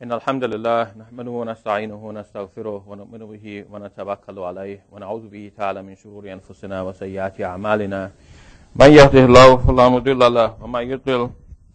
إن الحمد لله نحمده ونستعينه ونستغفره ونؤمن به ونتوكل عليه ونعوذ به تعالى من شرور أنفسنا وسيئات أعمالنا من يهده الله فلا مضل له ومن يضلل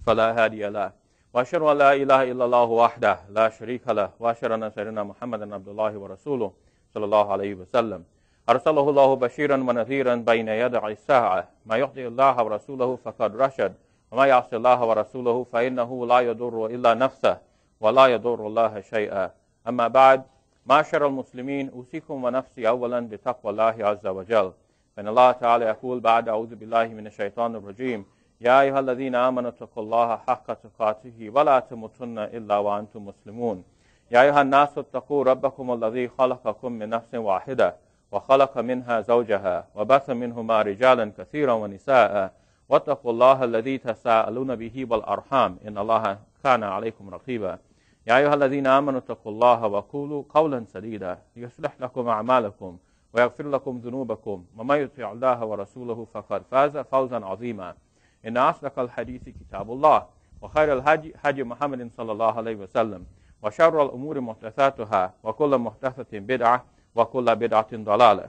فلا هادي له وأشهد أن لا إله إلا الله وحده لا شريك له وأشهد أن سيدنا محمدا عبد الله ورسوله صلى الله عليه وسلم أرسله الله بشيرا ونذيرا بين يدي الساعة ما يطع الله ورسوله فقد رشد وما يعصي الله ورسوله فإنه لا يضر إلا نفسه ولا يضر الله شيئا أما بعد معاشر المسلمين أوصيكم ونفسي أولا بتقوى الله عز وجل فإن الله تعالى يقول بعد أعوذ بالله من الشيطان الرجيم يا أيها الذين آمنوا اتقوا الله حق تقاته ولا تموتن إلا وأنتم مسلمون يا أيها الناس اتقوا ربكم الذي خلقكم من نفس واحدة وخلق منها زوجها وبث منهما رجالا كثيرا ونساء واتقوا الله الذي تساءلون به والأرحام إن الله كان عليكم رقيبا يا أيها الذين آمنوا اتقوا الله وقولوا قولا سديدا يصلح لكم أعمالكم ويغفر لكم ذنوبكم ومن يطع الله ورسوله فقد فاز فوزا عظيما إن أصدق الحديث كتاب الله وخير الهدي هدي محمد صلى الله عليه وسلم وشر الأمور محدثاتها وكل محدثة بدعة وكل بدعة ضلالة.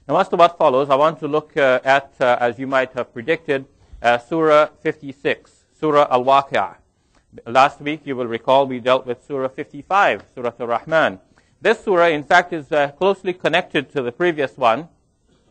Now as to what follows, I want to look at, as you might have predicted, Surah 56, Sura-Al Waqia. Last week, you will recall, we dealt with Surah 55, Surah-Ar Rahman. This surah, in fact, is closely connected to the previous one,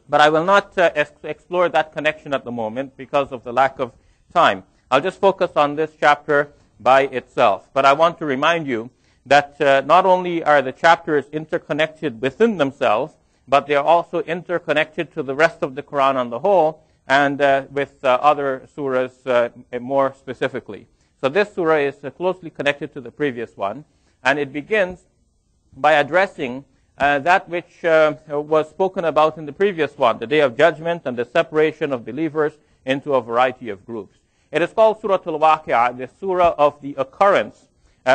but I will not explore that connection at the moment because of the lack of time. I'll just focus on this chapter by itself. But I want to remind you that not only are the chapters interconnected within themselves, but they are also interconnected to the rest of the Quran on the whole, and with other surahs more specifically. So this surah is closely connected to the previous one, and it begins by addressing that which was spoken about in the previous one, the Day of Judgment and the separation of believers into a variety of groups. It is called Sura-Al Waqia, the surah of the occurrence,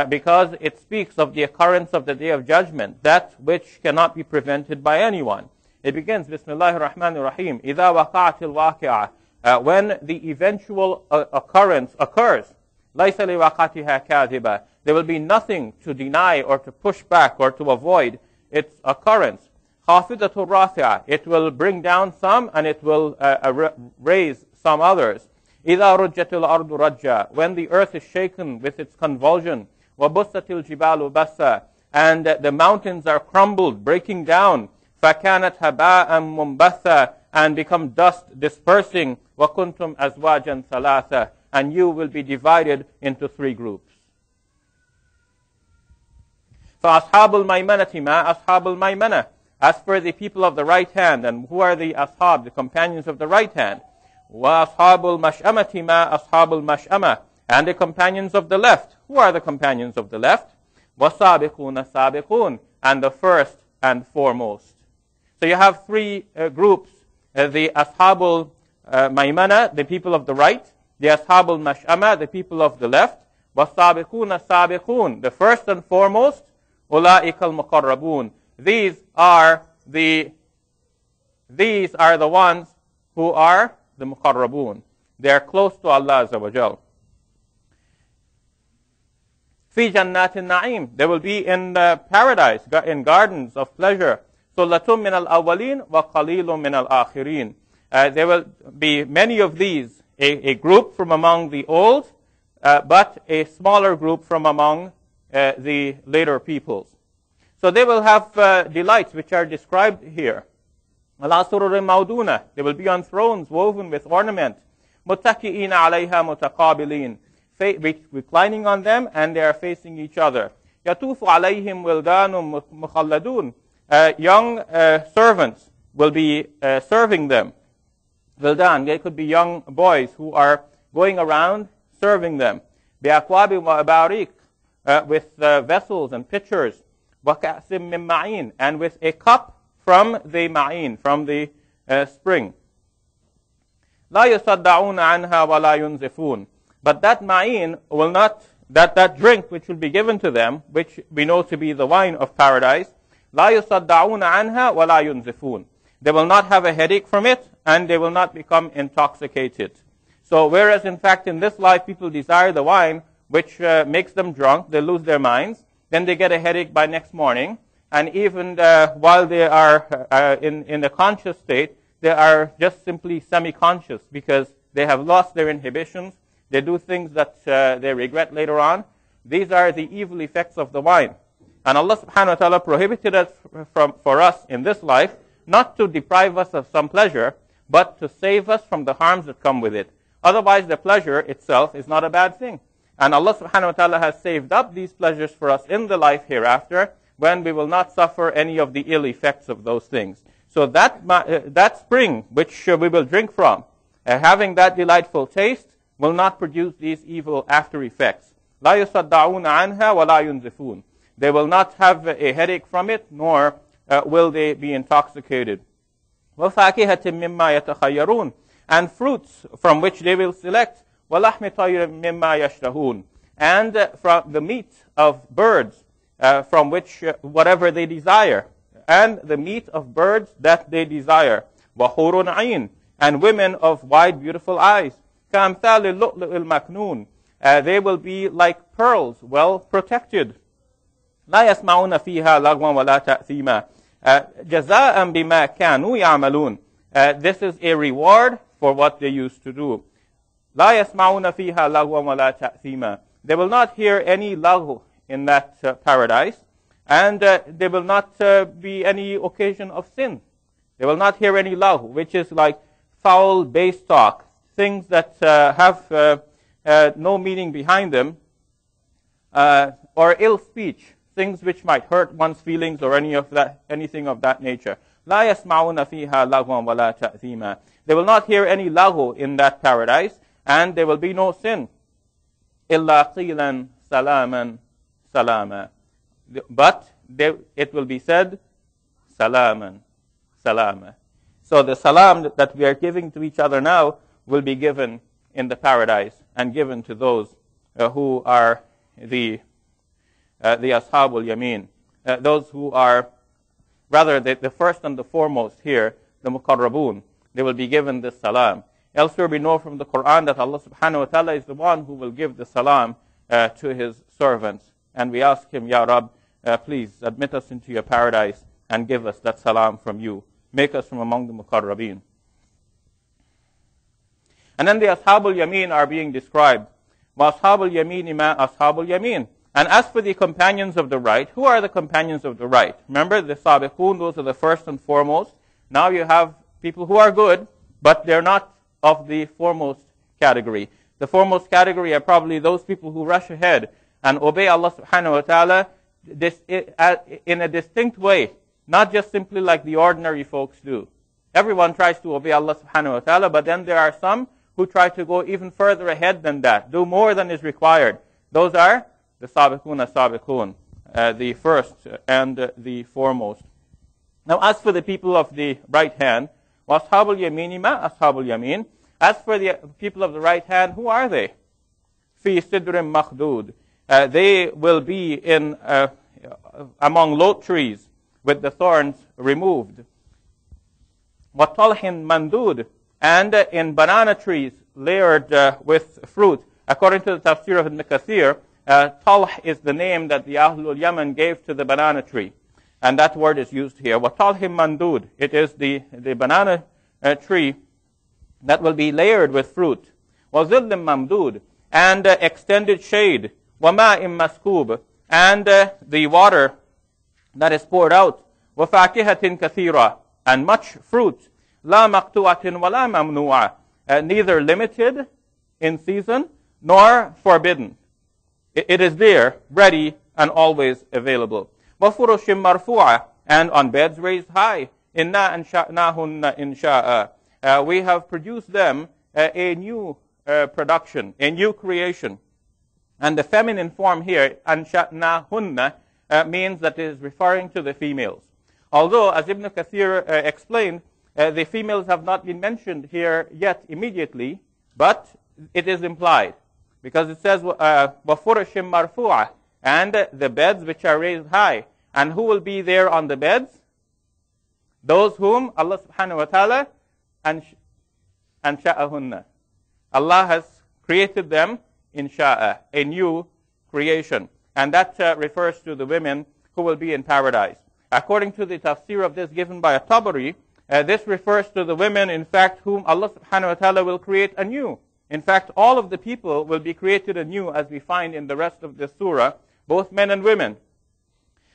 because it speaks of the occurrence of the Day of Judgment, that which cannot be prevented by anyone. It begins, Bismillahir Rahmanir Rahim, إِذَا وَقَعَتِ الْوَاقِعَةِ when the eventual occurrence occurs, لَيْسَ لِوَقَعَتِهَا كَاذِبًا there will be nothing to deny or to push back or to avoid its occurrence. خَافِضَةُ الرَّافِعَةِ it will bring down some and it will raise some others. إِذَا رُجَّتِ الْأَرْضُ رَجًّا when the earth is shaken with its convulsion. وَبُسَّتِ الْجِبَالُ بَسًّا and the mountains are crumbled, breaking down. فَكَانَتْ هَبَاءً مُنْبَثًّا and become dust dispersing. وَكُنْتُمْ أَزْوَاجًا ثَلَاثًا and you will be divided into three groups. فَأَصْحَابُ الْمَيْمَنَةِ مَا أَصْحَابُ الْمَيْمَنَةِ as for the people of the right hand, and who are the ashab, the companions of the right hand? وَأَصْحَابُ الْمَشْأَمَةِ مَا أَصْحَابُ الْمَشْأَمَةِ and the companions of the left. Who are the companions of the left? وَالسَّابِقُونَ السَّابِقُونَ and the first and foremost. So you have three groups, the Ashabul Maymana, the people of the right, the Ashabul Mash'ama, the people of the left, وَالسَّابِقُونَ السَّابِقُونَ the first and foremost, أُولَٰئِكَ الْمُقَرَّبُونَ these are the ones who are the Muqarrabun. They are close to Allah Azza wa Jal. فِي جَنَّاتِ النَّعِيمِ they will be in paradise, in gardens of pleasure. ثُلَّةٌ مِّنَ الْأَوَّلِينَ وَقَلِيلٌ مِّنَ الْآخِرِينَ there will be many of these, a group from among the old, but a smaller group from among the later peoples. So they will have delights which are described here. عَلَىٰ سُرُرٍ مَوْضُونَةٍ they will be on thrones woven with ornament. مُتَّكِئِينَ عَلَيْهَا مُتَقَابِلِينَ reclining on them, and they are facing each other. يَطُوفُ عَلَيْهِمْ وِلْدَانٌ مُخَلَّدُونَ young servants will be serving them. Wildan, they could be young boys who are going around serving them. بِأَكْوَابٍ وَأَبَارِيقٍ with vessels and pitchers. وَكَأْسٍ مِّن مَّعِينٍ and with a cup from the ma'in, from the spring. لا يصدعون عنها ولا ينزفون. But that ma'in will not, that drink which will be given to them, which we know to be the wine of paradise, لا يصدعون عنها ولا ينزفون. They will not have a headache from it, and they will not become intoxicated. So whereas in fact in this life people desire the wine, which makes them drunk, they lose their minds, then they get a headache by next morning, and even while they are in the conscious state, they are just simply semi-conscious because they have lost their inhibitions. They do things that they regret later on. These are the evil effects of the wine. And Allah subhanahu wa ta'ala prohibited it for us in this life, not to deprive us of some pleasure, but to save us from the harms that come with it. Otherwise, the pleasure itself is not a bad thing. And Allah subhanahu wa ta'ala has saved up these pleasures for us in the life hereafter, when we will not suffer any of the ill effects of those things. So that spring which we will drink from, having that delightful taste, will not produce these evil after effects. لا يصدعون عنها ولا ينزفون. They will not have a headache from it, nor will they be intoxicated. وَفَاكِهَةٍ مِّمَّا يَتَخَيَّرُونَ. And fruits from which they will select. وَلَحْمِ طَيْرٍ مِّمَّا يَشْتَهُونَ. And from the meat of birds, from which whatever they desire. And the meat of birds that they desire. وَحُورٌ عَيْنٌ. And women of wide, beautiful eyes. كَأَمْثَالِ اللُّؤْلُؤِ الْمَكْنُونَ. They will be like pearls, well protected. لا يسمعون فيها لغوا ولا تأثيما جزاء بما كانوا يعملون. This is a reward for what they used to do. لا يسمعون فيها لغوا ولا تأثيما. They will not hear any laghu in that paradise, and there will not be any occasion of sin. They will not hear any laghu, which is like foul, base talk, things that have no meaning behind them, or ill speech, things which might hurt one's feelings or anything of that nature. لا يسمعون فيها لغوا ولا تأثيما. They will not hear any laghu in that paradise, and there will be no sin. إلا قيلا سلاما سلاما. But it will be said, salaman, salama. So the salam that we are giving to each other now will be given in the paradise and given to those who are the Ashabul Yameen. Those who are, rather the first and the foremost here, the Muqarrabun, they will be given this salam. Elsewhere we know from the Quran that Allah subhanahu wa ta'ala is the one who will give the salam to his servants. And we ask him, Ya Rab, please admit us into your paradise and give us that salam from you. Make us from among the Muqarrabeen. And then the Ashabul Yameen are being described. وَأَصْحَابُ الْيَمِينِ مَا أَصْحَابُ الْيَمِينِ. And as for the companions of the right, who are the companions of the right? Remember, the Sabiqun, those are the first and foremost. Now you have people who are good, but they're not of the foremost category. The foremost category are probably those people who rush ahead and obey Allah subhanahu wa ta'ala in a distinct way, not just simply like the ordinary folks do. Everyone tries to obey Allah subhanahu wa ta'ala, but then there are some who try to go even further ahead than that, do more than is required. Those are the Sabiqun as-Sabiqun, the first and the foremost. Now, as for the people of the right hand, وَأَصْحَابُ الْيَمِينِ مَا أَصْحَابُ الْيَمِينِ. As for the people of the right hand, who are they? فِي سِدْرٍ مَخْدُودٍ. They will be in among lote trees with the thorns removed. وَطَلْحٍ مَنْدُودٍ. And in banana trees layered with fruit. According to the tafsir of Ibn Kathir, talh is the name that the Ahlul Yaman gave to the banana tree. And that word is used here. وَطَلْحٍ مَنْدُودٍ. It is the banana tree that will be layered with fruit. وَظِلٍّ مَمْدُودٍ. And extended shade. وَمَاءٍ مَسْكُوبٍ. And the water that is poured out. وَفَاكِهَةٍ كَثِيرًا. And much fruit. لَا مَقْتُوعَةٍ وَلَا مَمْنُوعَةٍ. Neither limited in season nor forbidden. It is there, ready, and always available. وَفُرُشٍ مَرْفُوعَةٍ. And on beds raised high. إِنَّا أَنْشَأْنَاهُنَّ إِنْشَاءً. We have produced them a new production, a new creation. And the feminine form here, أَنْشَأْنَاهُنَّ, means that it is referring to the females. Although, as Ibn Kathir explained, the females have not been mentioned here yet immediately, but it is implied. Because it says, وَفُرَشٍ مَرْفُوعَةٍ, and the beds which are raised high. And who will be there on the beds? Those whom Allah subhanahu wa ta'ala ansha'ahunna. Allah has created them in sha'a, a new creation. And that refers to the women who will be in paradise. According to the tafsir of this given by At-Tabari, this refers to the women, in fact, whom Allah subhanahu wa ta'ala will create anew. In fact, all of the people will be created anew, as we find in the rest of the surah, both men and women.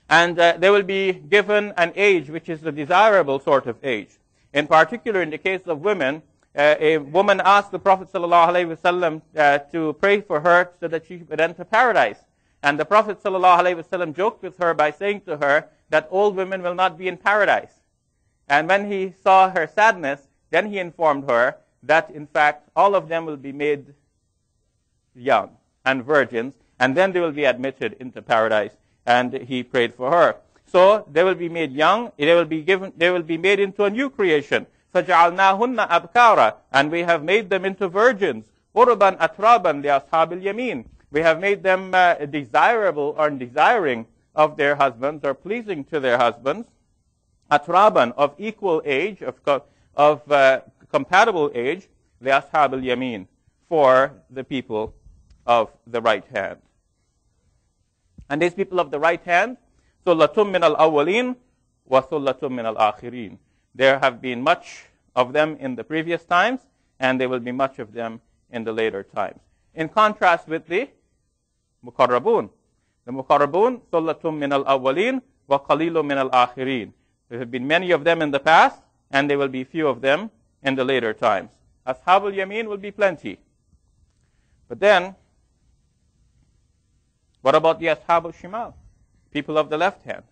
And they will be given an age which is a desirable sort of age. In particular, in the case of women, a woman asked the Prophet ﷺ to pray for her so that she would enter paradise. And the Prophet ﷺ joked with her by saying to her that old women will not be in paradise. And when he saw her sadness, then he informed her that, in fact, all of them will be made young and virgins, and then they will be admitted into paradise. And he prayed for her. So they will be made young, they will be made into a new creation. فَجَعَلْنَاهُنَّ أَبْكَارًا, and we have made them into virgins. عُرُبًا أَتْرَابًا لِأَصْحَابِ الْيَمِينِ, we have made them desirable or desiring of their husbands, or pleasing to their husbands. Atraban, of equal age, of compatible age, لِأَصْحَابِ الْيَمِينِ, for the people of the right hand. And these people of the right hand, ثُلَّةٌ مِّنَ الْأَوَّلِينَ وَثُلَّةٌ مِّنَ الْآخِرِينَ. There have been much of them in the previous times, and there will be much of them in the later times. In contrast with the Muqarrabun. The Muqarrabun, ثُلَّةٌ مِّنَ الْأَوَّلِينَ وَقَلِيلٌ مِّنَ الْآخِرِينَ. There have been many of them in the past, and there will be few of them in the later times. Ashabul Yameen will be plenty. But then, what about the Ashabul Shimal? People of the left hand.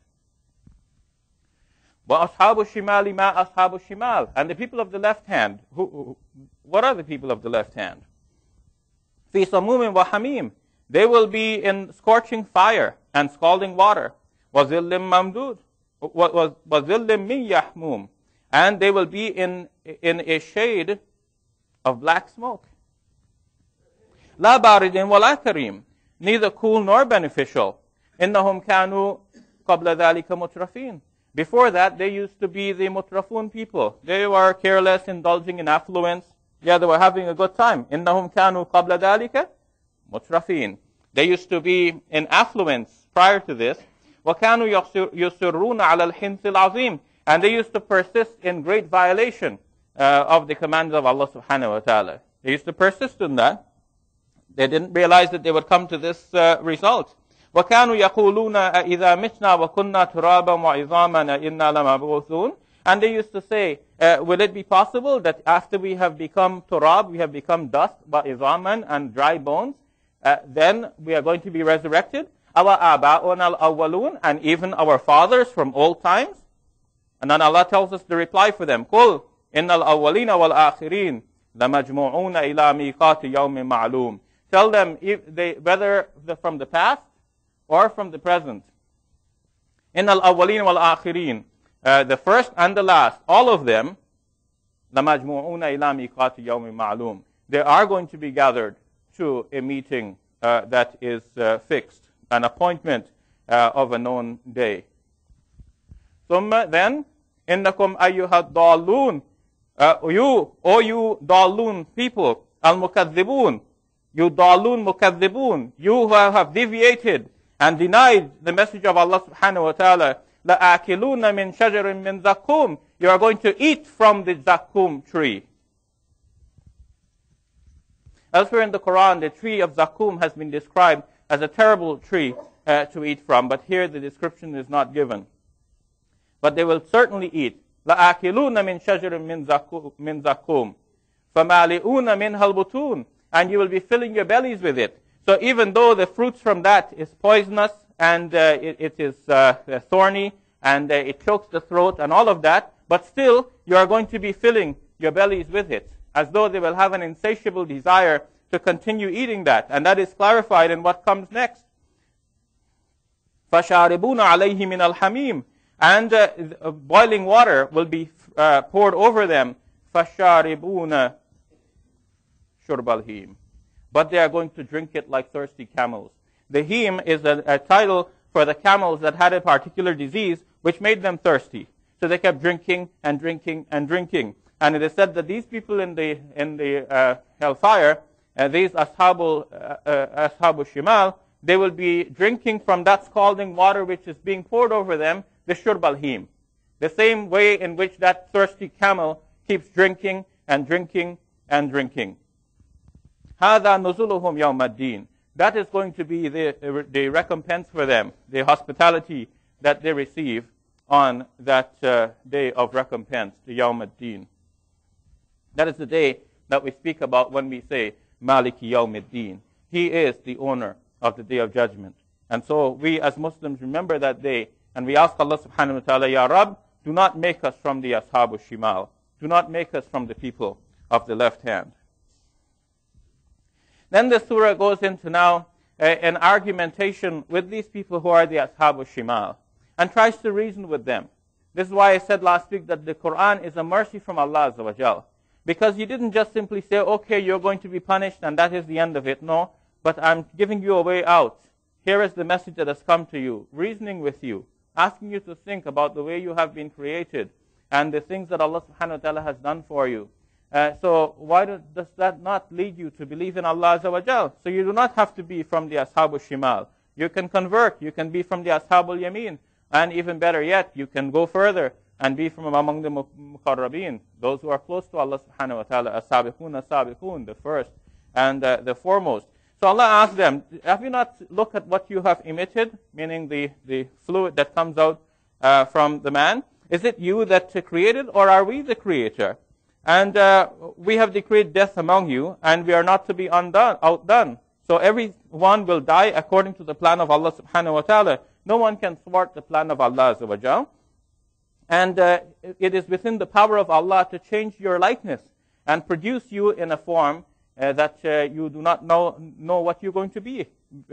وَأَصْحَابُ الشِّمَالِ مَا أَصْحَابُ الشِّمَالِ. And the people of the left hand, what are the people of the left hand? فِي صَمُومٍ وَحَمِيمٍ. They will be in scorching fire and scalding water. وَظِلٍّ مَمْدُودٍ وَظِلٍّ مِّن يَحْمُومٍ. And they will be in a shade of black smoke. لَا بَارِدٍ وَلَا كَرِيمٍ. Neither cool nor beneficial. إِنَّهُمْ كَانُوا قَبْلَ ذَلِكَ مُتْرَفِينَ. Before that, they used to be the mutrafun people. They were careless, indulging in affluence. Yeah, they were having a good time. إِنَّهُمْ كَانُوا قَبْلَ ذَلِكَ مُتْرَفِينَ. They used to be in affluence prior to this. وَكَانُوا يُصِرُّونَ عَلَى الْحِنْثِ الْعَظِيمِ. And they used to persist in great violation of the commands of Allah subhanahu wa ta'ala. They used to persist in that. They didn't realize that they would come to this result. وَكَانُوا يَقُولُونَ إِذَا مِتْنَا وَكُنَّا تُرَابًا وَعِظَامًا إِنَّا لَمَبْعُوثُونَ. And they used to say, will it be possible that after we have become turab, we have become dust, وَعِظَامًا, and dry bones, then we are going to be resurrected? أَوَ آبَاؤُنَا الْأَوَّلُونَ. And even our fathers from old times? And then Allah tells us the reply for them. قُلْ إِنَّ الْأَوَّلِينَ وَالْآخِرِينَ لَمَجْمُعُونَ إِلَى مِيقَاتِ يَوْمٍ مَعْلُومٍ. Tell them, whether from the past or from the present. In al-awwalin wal-akhirin, the first and the last, all of them, لَمَجْمُعُونَ إِلَى مِيقَاتِ يَوْمٍ مَعْلُومٍ. They are going to be gathered to a meeting that is fixed, an appointment of a known day. ثُمَّ then, إِنَّكُمْ أَيُّهَا الضَّالُّونَ. You ضَالُّون people, al-mukaththibun, you ضَالُّون mukaththibun, you who have deviated and denied the message of Allah subhanahu wa ta'ala, لَآكِلُونَ مِنْ شَجَرٍ مِنْ زَقُّومٍ. You are going to eat from the Zakkum tree. Elsewhere in the Quran, the tree of Zakkum has been described as a terrible tree to eat from, but here the description is not given. But they will certainly eat. لَآكِلُونَ مِنْ شَجَرٍ مِنْ زَقُّومٍ فَمَالِئُونَ مِنْهَا الْبُطُونَ. And you will be filling your bellies with it. So even though the fruits from that is poisonous and it is thorny and it chokes the throat and all of that, but still you are going to be filling your bellies with it, as though they will have an insatiable desire to continue eating that. And that is clarified in what comes next. فَشَارِبُونَ عَلَيْهِ مِنَ الْحَمِيمِ. And boiling water will be poured over them, فَشَارِبُونَ شُرْبَ الْهِيمِ. But they are going to drink it like thirsty camels. The heme is a title for the camels that had a particular disease which made them thirsty. So they kept drinking and drinking and drinking. And it is said that these people in the hellfire, these Ashabu Shimal, they will be drinking from that scalding water which is being poured over them, the shurb al-him. The same way in which that thirsty camel keeps drinking and drinking and drinking. هَذَا نُزُلُهُمْ يَوْمَ الدِّينِ. That is going to be the recompense for them, the hospitality that they receive on that day of recompense, the Yawm ad-Din. That is the day that we speak about when we say, Maliki Yawm ad-Din. He is the owner of the Day of Judgment. And so we as Muslims remember that day, and we ask Allah subhanahu wa ta'ala, Ya Rabb, do not make us from the Ashabu Shimal. Do not make us from the people of the left hand. Then the surah goes into now an argumentation with these people who are the Ashabu Shimal and tries to reason with them. This is why I said last week that the Quran is a mercy from Allah Azza wa Jal. Because He didn't just simply say, okay, you're going to be punished and that is the end of it. No, but I'm giving you a way out. Here is the message that has come to you, reasoning with you, asking you to think about the way you have been created and the things that Allah subhanahu wa ta'ala has done for you. So why does that not lead you to believe in Allah Azza wa Jal? So you do not have to be from the Ashabu Shimal. You can convert. You can be from the Ashabul Yameen. And even better yet, you can go further and be from among the Muqarrabeen, those who are close to Allah subhanahu wa ta'ala, as-sabiqun, the first and the foremost. So Allah asked them, have you not looked at what you have emitted, meaning the fluid that comes out from the man? Is it you that created, or are we the creator? And we have decreed death among you, and we are not to be outdone. So everyone will die according to the plan of Allah subhanahu wa ta'ala. No one can thwart the plan of Allah Azza wa Jal. And it is within the power of Allah to change your likeness and produce you in a form that you do not know what you're going to be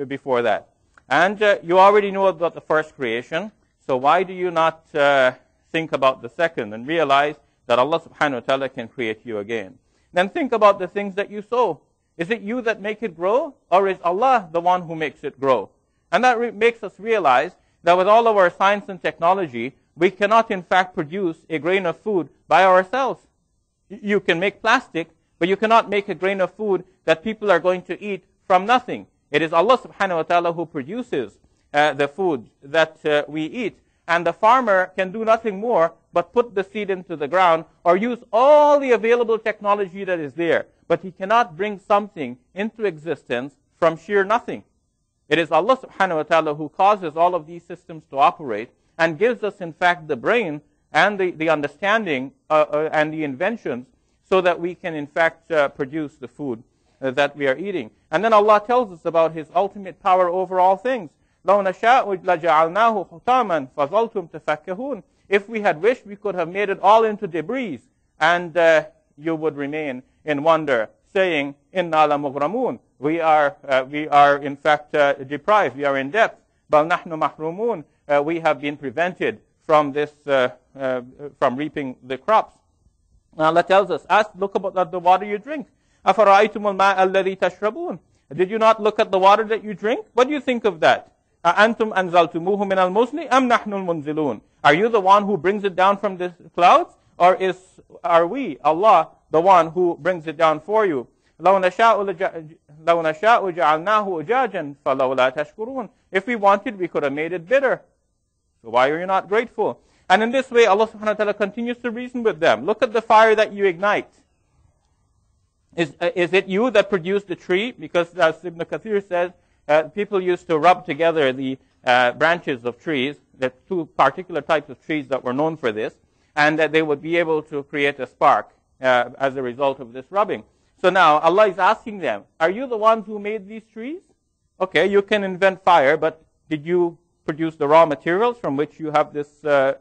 before that. And you already know about the first creation, so why do you not think about the second and realize that Allah subhanahu wa ta'ala can create you again? Then think about the things that you sow. Is it you that make it grow, or is Allah the one who makes it grow? And that makes us realize that with all of our science and technology, we cannot in fact produce a grain of food by ourselves. You can make plastic, but you cannot make a grain of food that people are going to eat from nothing. It is Allah subhanahu wa ta'ala who produces the food that we eat. And the farmer can do nothing more but put the seed into the ground or use all the available technology that is there. But he cannot bring something into existence from sheer nothing. It is Allah subhanahu wa ta'ala who causes all of these systems to operate and gives us in fact the brain and the understanding and the inventions so that we can in fact produce the food that we are eating. And then Allah tells us about His ultimate power over all things. لَوْ نَشَاءُ لَجَعَلْنَاهُ حُطَامًا فَظَلْتُمْ تَفَكَّهُونَ. If we had wished, we could have made it all into debris, and you would remain in wonder, saying, إِنَّا لَمُغْرَمُونَ. We are in fact deprived. We are in debt. بَلْ نَحْنُ مَحْرُومُونَ. We have been prevented from this, from reaping the crops. Allah tells us, look at the water you drink. أَفَرَأَيْتُمُ الْمَاءَ الَّذِي تَشْرَبُونَ. Did you not look at the water that you drink? What do you think of that? أَأَنْتُمْ أَنزَلْتُمُوهُ مِنَ الْمُزْنِ أَمْ نَحْنُ الْمُنزِلُونَ. Are you the one who brings it down from the clouds? Or are we, Allah, the one who brings it down for you? لَوْ نَشَاءُ جَعَلْنَاهُ أُجَاجًا فَلَوْلَا تَشْكُرُونَ. If we wanted, we could have made it bitter. So why are you not grateful? And in this way, Allah subhanahu wa ta'ala continues to reason with them. Look at the fire that you ignite. Is it you that produced the tree? Because as Ibn Kathir says, people used to rub together the branches of trees. There are two particular types of trees that were known for this, and that they would be able to create a spark as a result of this rubbing. So now Allah is asking them, are you the ones who made these trees? Okay, you can invent fire, but did you produce the raw materials from which you have this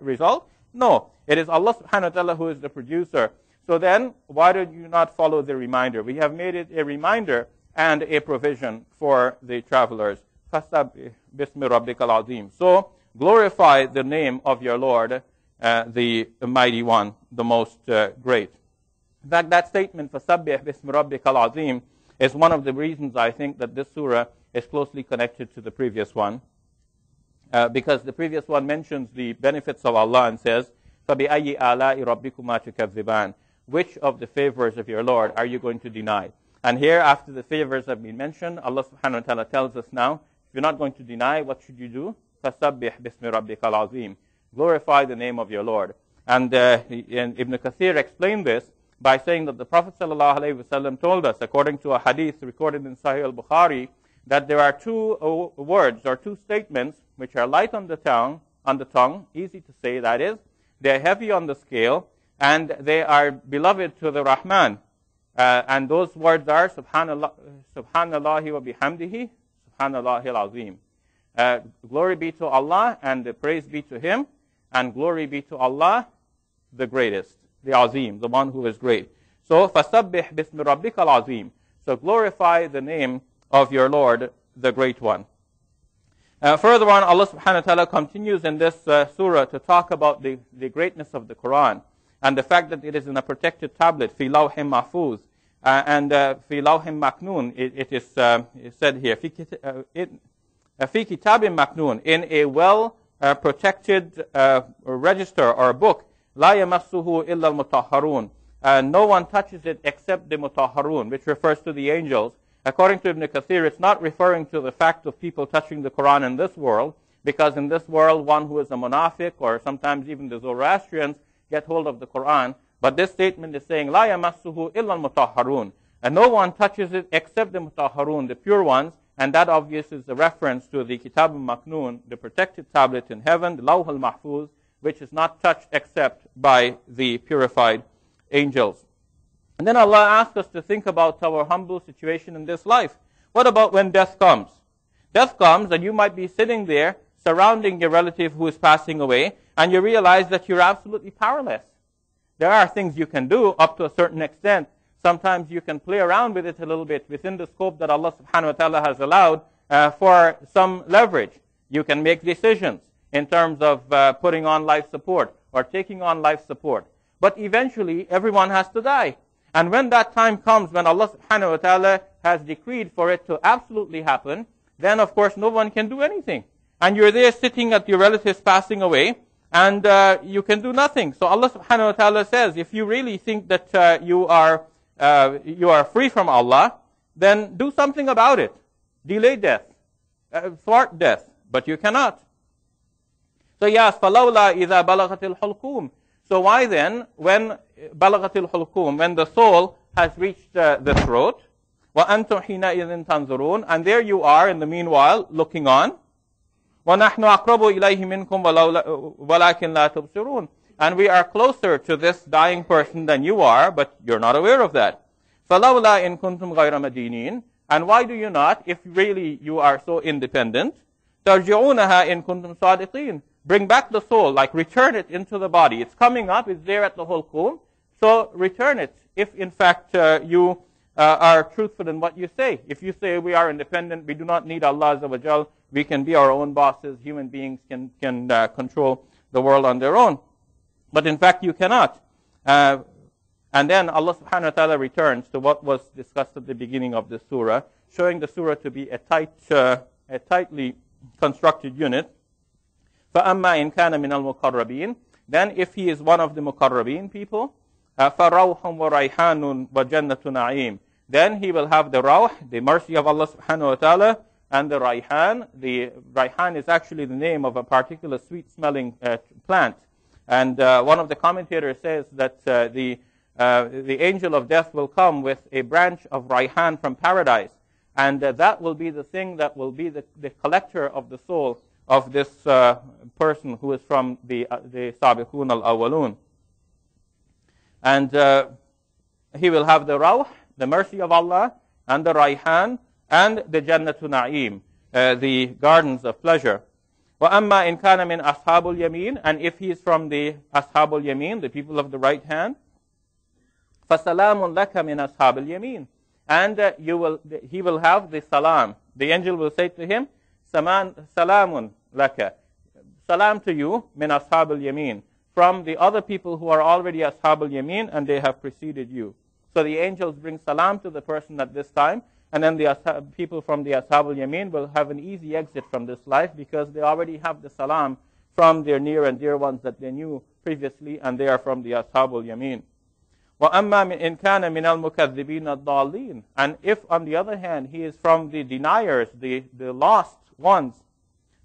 result? No, it is Allah subhanahu wa ta'ala who is the producer. So then, why did you not follow the reminder? We have made it a reminder and a provision for the travelers. فَاسْتَبْ بِسْمِ رَبِّكَ الْعَظِيمِ. So, glorify the name of your Lord the mighty one, the most great. In fact, that statement, فَسَبِّحْ بِاسْمِ رَبِّكَ الْعَظِيمِ, is one of the reasons I think that this surah is closely connected to the previous one. Because the previous one mentions the benefits of Allah and says, فَبِأَيِّ آلَاءِ رَبِّكُمَا تُكَذِّبَانِ, which of the favors of your Lord are you going to deny? And here, after the favors have been mentioned, Allah subhanahu wa ta'ala tells us now, if you're not going to deny, what should you do? فَسَبِّحْ بِاسْمِ رَبِّكَ الْعَظِيمِ, glorify the name of your Lord. And Ibn Kathir explained this by saying that the Prophet ﷺ told us, according to a hadith recorded in Sahih al-Bukhari, that there are two words or two statements which are light on the tongue, easy to say, that is, they are heavy on the scale, and they are beloved to the Rahman. And those words are Subhanallah wa bihamdihi, Subhanallah al-Azim. Glory be to Allah and praise be to Him, and glory be to Allah, the greatest, the Azim, the one who is great. So, فَسَبِّحْ بِاسْمِ رَبِّكَ الْعَظِيمِ. So glorify the name of your Lord, the great one. Further on, Allah subhanahu wa ta'ala continues in this surah to talk about the greatness of the Quran and the fact that it is in a protected tablet, فِي لَوْحٍ مَحْفُوظ, and فِي لَوْحٍ مَكْنُونَ, it is said here, فِي كِتَابٍ مَكْنُونَ, in a well-protected register or book, لَا يَمَسُّهُ إِلَّا الْمُطَهَّرُونَ, no one touches it except the mutahharun, which refers to the angels. According to Ibn Kathir, it's not referring to the fact of people touching the Quran in this world, because in this world, one who is a munafiq, or sometimes even the Zoroastrians, get hold of the Quran. But this statement is saying, لَا يَمَسُّهُ إِلَّا الْمُطَهَّرُونَ, and no one touches it except the mutahharun, the pure ones, and that obviously is a reference to the Kitab al-Maknoon, the protected tablet in heaven, the Lawh al-Mahfuz, which is not touched except by the purified angels. And then Allah asks us to think about our humble situation in this life. What about when death comes? Death comes and you might be sitting there surrounding your relative who is passing away, and you realize that you're absolutely powerless. There are things you can do up to a certain extent. Sometimes you can play around with it a little bit within the scope that Allah subhanahu wa ta'ala has allowed for some leverage. You can make decisions in terms of putting on life support or taking on life support. But eventually, everyone has to die. And when that time comes, when Allah subhanahu wa ta'ala has decreed for it to absolutely happen, then of course no one can do anything. And you're there sitting at your relatives passing away, and you can do nothing. So Allah subhanahu wa ta'ala says, if you really think that you are free from Allah, then do something about it. Delay death. Thwart death. But you cannot. So yes, فَلَوْلَا إِذَا بَلَغَتِ الْحُلْقُومِ. So why then, when balaghatil hulqum, when the soul has reached the throat, وَأَنْتُمْ حِينَئِذٍ تَنْظُرُونَ, and there you are in the meanwhile looking on, وَنَحْنُ أَقْرَبُ إِلَيْهِ مِنْكُمْ وَلَكِنْ لَا تُبْصِرُونَ, and we are closer to this dying person than you are, but you're not aware of that. فَلَوْلَا إِن كُنْتُمْ غَيْرَ مَدِينِينَ, and why do you not, if really you are so independent, تَرْجِعُونَهَا إِن كُنْتُمْ صَادِقِينَ, bring back the soul, like return it into the body. It's coming up, it's there at the hulqum, so return it if in fact you are truthful in what you say. If you say we are independent, we do not need Allah Azza wa Jal, we can be our own bosses, human beings can control the world on their own. But in fact you cannot. And then Allah subhanahu wa ta'ala returns to what was discussed at the beginning of the surah, showing the surah to be a tightly constructed unit. فَأَمَّا إِنْ كَانَ مِنَ الْمُقَرَّبِينَ, then if he is one of the muqarrabeen people, فَرَوْحٌ وَرَيْحَانٌ وَجَنَّةُ نَعِيمٌ, then he will have the rawh, the mercy of Allah subhanahu wa ta'ala, and the rayhan. The rayhan is actually the name of a particular sweet-smelling plant. And one of the commentators says that the angel of death will come with a branch of rayhan from paradise, and that will be the thing that will be the collector of the soul of this person who is from the Sabiqun al-Awwalun. And he will have the rawh, the mercy of Allah, and the rayhan, and the Jannatu Na'im, the gardens of pleasure. وَأَمَّا إِنْ كَانَ مِنْ أَصْحَابُ الْيَمِينَ, and if he is from the Ashabul Yamin, the people of the right hand, فَسَلَامٌ لَكَ مِنْ أَصْحَابِ الْيَمِينَ, and he will have the salam. The angel will say to him, salamun laka, salam to you, min ashab al-yamin, from the other people who are already Ashab al-Yamin and they have preceded you. So the angels bring salam to the person at this time, and then the people from the Ashab al-Yamin will have an easy exit from this life because they already have the salam from their near and dear ones that they knew previously, and they are from the Ashab al-Yamin. وَأَمَّا إِنْ كَانَ مِنَ الْمُكَذِّبِينَ الضَّالِّينَ. And if, on the other hand, he is from the deniers, the lost ones,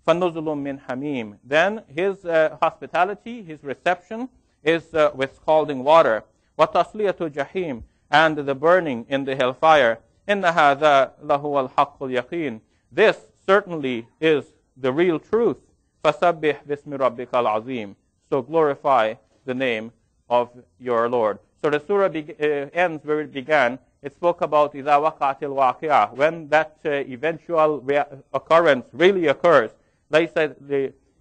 فَنُزُلٌ مِّنْ حَمِيمٍ. Then his hospitality, his reception is with scalding water. وَتَصْلِيَةُ جَحِيمٍ. And the burning in the hellfire. إِنَّ هَذَا لَهُوَ الْحَقُّ الْيَقِينَ. This certainly is the real truth. فَسَبِّحْ بِاسْمِ رَبِّكَ الْعَظِيمِ. So glorify the name of your Lord. So the surah ends where it began. It spoke about إِذَا وَقَعَتِ الْوَاقِعَةِ. When that eventual occurrence really occurs. لَيْسَ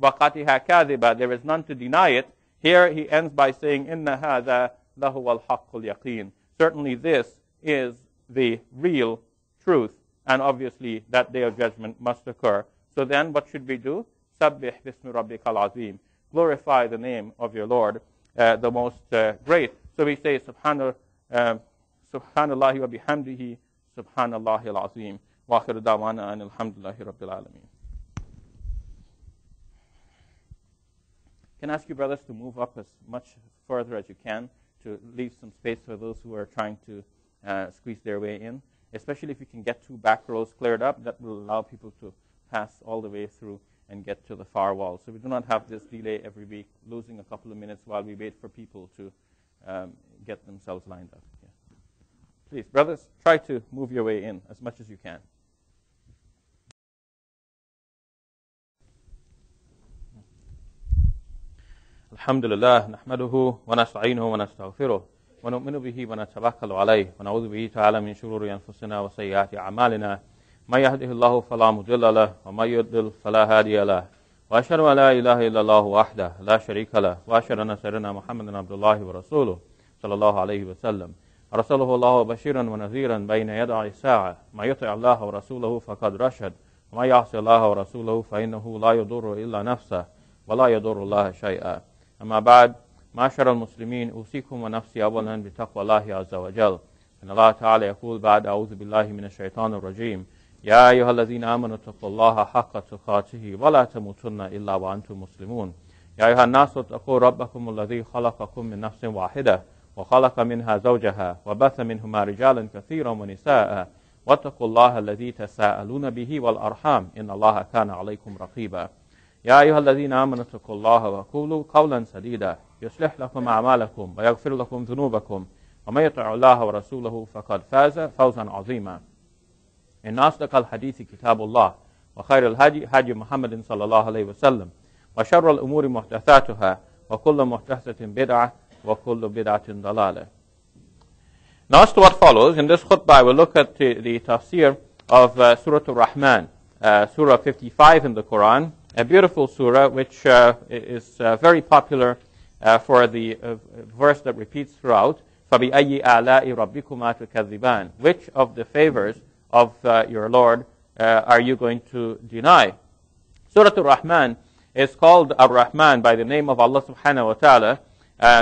لِوَقَعَتِهَا كَاذِبًا. There is none to deny it. Here he ends by saying, إِنَّ هَذَا لَهُوَ الْحَقُّ الْيَقِينَ. Certainly this is the real truth. And obviously that day of judgment must occur. So then what should we do? سَبِّحْ بِاسْمِ رَبِّكَ الْعَظِيمِ. Glorify the name of your Lord, the most great. So we say, Subhanallah wa bihamdihi, Subhanallah al-Azim. Wa akhiru da'wana and alhamdulillahi rabbil alameen. Can I ask you, brothers, to move up as much further as you can to leave some space for those who are trying to squeeze their way in, especially if you can get 2 back rows cleared up. That will allow people to pass all the way through and get to the far wall. So we do not have this delay every week, losing a couple of minutes while we wait for people to get themselves lined up. Yeah. Please, brothers, try to move your way in as much as you can. Alhamdulillah, nahmaduhu wa nasta'inuhu wa nastaghfiruh wa nu'minu bihi wa natawakkalu alayh wa na'udhu bihi ta'ala min shururi anfusina wa sayyiati a'malina. من يهده الله فلا مضل له ومن يضلل فلا هادي له وأشهد أن لا إله إلا الله وحده لا شريك له وأشهد أن سيدنا محمدا عبد الله ورسوله صلى الله عليه وسلم أرسله الله بشيرا ونذيرا بين يدي الساعة ما يطع الله ورسوله فقد رشد وما يعصي الله ورسوله فإنه لا يضر إلا نفسه ولا يضر الله شيئا أما بعد معاشر المسلمين أوصيكم ونفسي أولا بتقوى الله عز وجل إن الله تعالى يقول بعد أعوذ بالله من الشيطان الرجيم يا أيها الذين آمنوا اتقوا الله حق تقاته ولا تموتن إلا وأنتم مسلمون يا أيها الناس اتقوا ربكم الذي خلقكم من نفس واحدة وخلق منها زوجها وبث منهما رجالا كثيرا ونساء واتقوا الله الذي تساءلون به والأرحام إن الله كان عليكم رقيبا يا أيها الذين آمنوا اتقوا الله وقولوا قولا سديدا يصلح لكم أعمالكم ويغفر لكم ذنوبكم ومن يطع الله ورسوله فقد فاز فوزا عظيما إن أصدق الحديث كتاب الله وخير الهدي هدي محمد صلى الله عليه وسلم وشر الأمور محدثاتها وكل محدثة بدعة وكل بدعة ضلالة. Now as to what follows, in this khutbah we'll look at the tafsir of Surah-Ar Rahman, Surah 55 in the Quran, a beautiful surah which is very popular for the verse that repeats throughout, فَبِأَيِّ آلَاءِ رَبِّكُمَا تُكَذِّبَانِ. Which of the favors of your Lord are you going to deny? Surah-Ar Rahman is called Ar Rahman by the name of Allah subhanahu wa ta'ala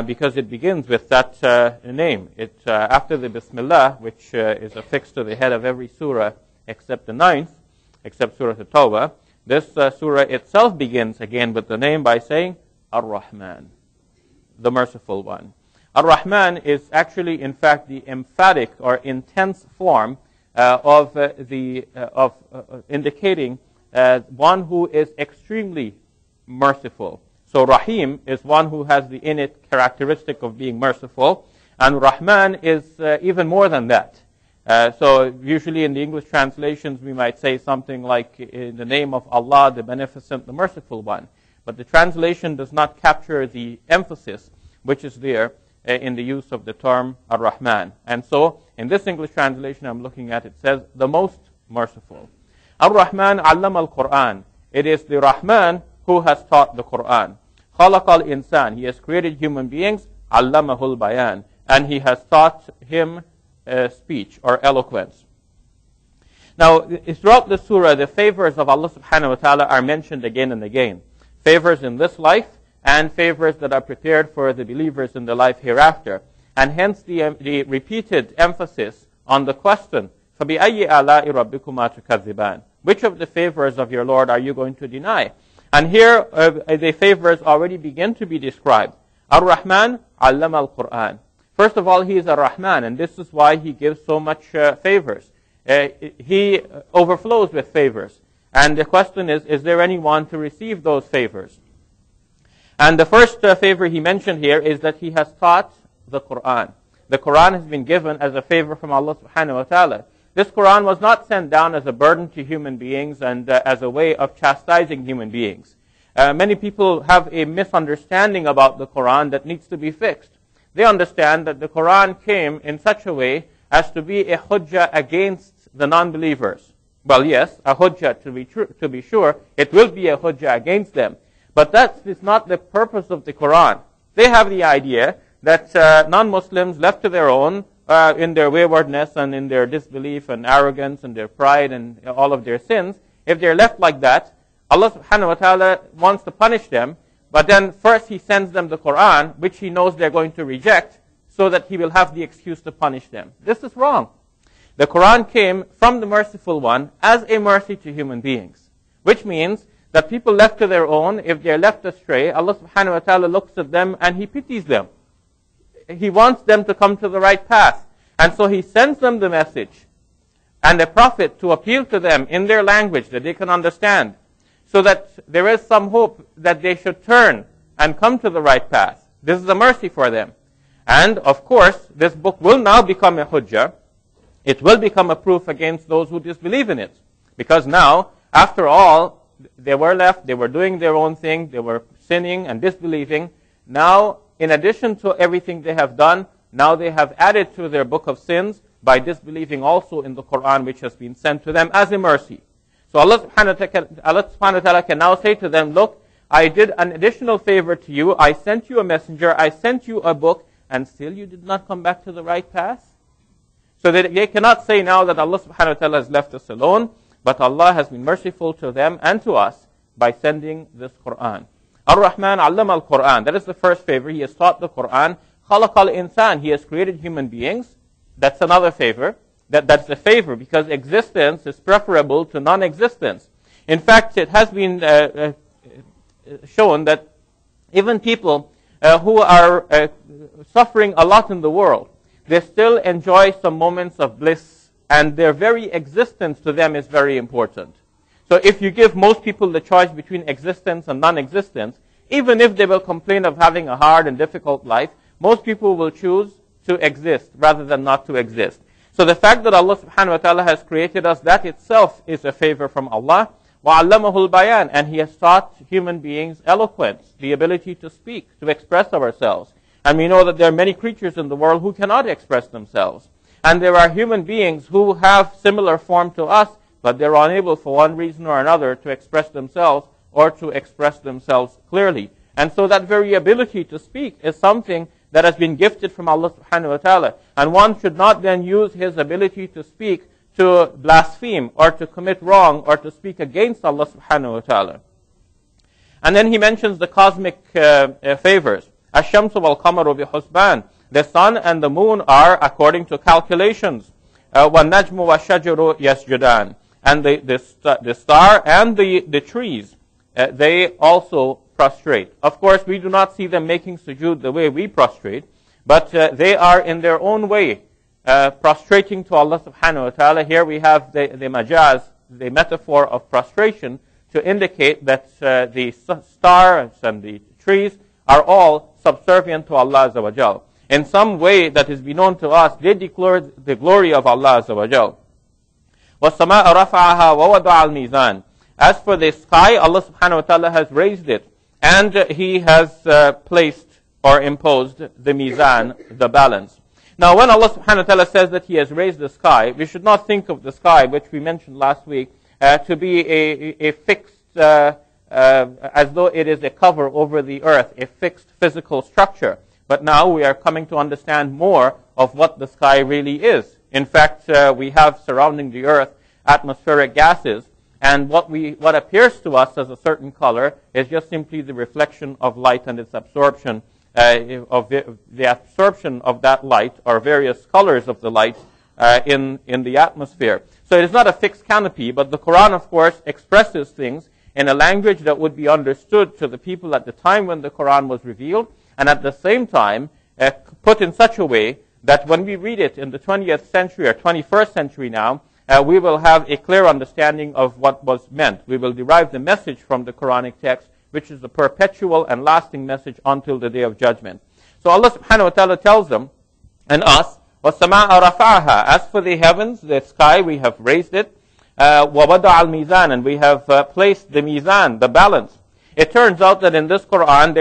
because it begins with that name. It after the Bismillah, which is affixed to the head of every surah except the 9th, except Surah At-Tawbah. This surah itself begins again with the name by saying Ar Rahman, the merciful one. Ar Rahman is actually, in fact, the emphatic or intense form of indicating one who is extremely merciful. So Rahim is one who has the innate characteristic of being merciful, and Rahman is even more than that. So usually in the English translations we might say something like, in the name of Allah, the Beneficent, the Merciful One. But the translation does not capture the emphasis which is there in the use of the term Ar-Rahman. And so in this English translation I'm looking at, it says, the most merciful. Ar-Rahman allama al-Quran. It is the Rahman who has taught the Quran. Khalaq al-Insan. He has created human beings. Allamahul bayan. And he has taught him speech or eloquence. Now, throughout the surah, the favors of Allah subhanahu wa ta'ala are mentioned again and again. Favors in this life and favors that are prepared for the believers in the life hereafter. And hence the repeated emphasis on the question, فَبِأَيِّ آلَاءِ رَبِّكُمَا تُكَذِّبَانِ? Which of the favors of your Lord are you going to deny? And here the favors already begin to be described. Ar Rahman, allama al-Quran. First of all, he is Ar Rahman, and this is why he gives so much favors. He overflows with favors. And the question is there anyone to receive those favors? And the first favor he mentioned here is that he has taught the Quran. The Quran has been given as a favor from Allah subhanahu wa ta'ala. This Quran was not sent down as a burden to human beings and as a way of chastising human beings. Many people have a misunderstanding about the Quran that needs to be fixed. They understand that the Quran came in such a way as to be a hujjah against the non-believers. Well, yes, a hujjah to be sure, it will be a hujjah against them. But that is not the purpose of the Quran. They have the idea that non-Muslims left to their own, in their waywardness and in their disbelief and arrogance and their pride and all of their sins, if they're left like that, Allah subhanahu wa ta'ala wants to punish them, but then first He sends them the Quran, which He knows they're going to reject, so that He will have the excuse to punish them. This is wrong. The Quran came from the Merciful One as a mercy to human beings, which means that people left to their own, if they're left astray, Allah subhanahu wa ta'ala looks at them and He pities them. He wants them to come to the right path. And so He sends them the message and a prophet to appeal to them in their language that they can understand, so that there is some hope that they should turn and come to the right path. This is a mercy for them. And of course, this book will now become a hujjah. It will become a proof against those who disbelieve in it. Because now, after all, they were left, they were doing their own thing, they were sinning and disbelieving. Now, in addition to everything they have done, now they have added to their book of sins by disbelieving also in the Quran which has been sent to them as a mercy. So Allah subhanahu wa ta'ala can now say to them, look, I did an additional favor to you. I sent you a messenger. I sent you a book, and still you did not come back to the right path. So that they cannot say now that Allah subhanahu wa ta'ala has left us alone, but Allah has been merciful to them and to us by sending this Quran. Ar Rahman allama al-Quran. That is the first favor. He has taught the Quran. Khalaq al-insan. He has created human beings. That's another favor. That's a favor because existence is preferable to non-existence. In fact, it has been shown that even people who are suffering a lot in the world, they still enjoy some moments of bliss, and their very existence to them is very important. So if you give most people the choice between existence and non-existence, even if they will complain of having a hard and difficult life, most people will choose to exist rather than not to exist. So the fact that Allah subhanahu wa ta'ala has created us, that itself is a favor from Allah. وَعَلَّمَهُ الْبَيَانِ. And He has taught human beings eloquence, the ability to speak, to express ourselves. And we know that there are many creatures in the world who cannot express themselves. And there are human beings who have similar form to us, but they're unable for one reason or another to express themselves or to express themselves clearly. And so that very ability to speak is something that has been gifted from Allah subhanahu wa ta'ala. And one should not then use his ability to speak to blaspheme or to commit wrong or to speak against Allah subhanahu wa ta'ala. And then he mentions the cosmic favors. Ash-shamsu wal-qamaru bi-husban. The sun and the moon are according to calculations. وَالنَّجْمُ وَالشَّجَرُ يَسْجُدَانِ. And the star and the trees, they also prostrate. Of course, we do not see them making sujood the way we prostrate, but they are in their own way prostrating to Allah subhanahu wa ta'ala. Here we have the majaz, the metaphor of prostration, to indicate that the stars and the trees are all subservient to Allah azza wa jal. In some way that is known to us, they declare the glory of Allah azza wa jal. وَالسَّمَاءَ رَفَعَهَا وَوَضَعَ الْمِيزَانِ. As for the sky, Allah subhanahu wa ta'ala has raised it, and He has placed or imposed the mizan, the balance. Now, when Allah subhanahu wa ta'ala says that He has raised the sky, we should not think of the sky, which we mentioned last week, to be a fixed, as though it is a cover over the earth, a fixed physical structure. But now we are coming to understand more of what the sky really is. In fact, we have surrounding the earth atmospheric gases, And what appears to us as a certain color is just simply the reflection of light and its absorption, of the absorption of that light, or various colors of the light in the atmosphere. So it is not a fixed canopy, but the Quran, of course, expresses things in a language that would be understood to the people at the time when the Quran was revealed, and at the same time put in such a way that when we read it in the 20th century or 21st century now, we will have a clear understanding of what was meant. We will derive the message from the Quranic text, which is the perpetual and lasting message until the Day of Judgment. So Allah subhanahu wa ta'ala tells them and us, وَالسَّمَاءَ رَفَعَهَا. As for the heavens, the sky, we have raised it. وَوَضَعَ الْمِيزَانَ. And we have placed the mizan, the balance. It turns out that in this Quran,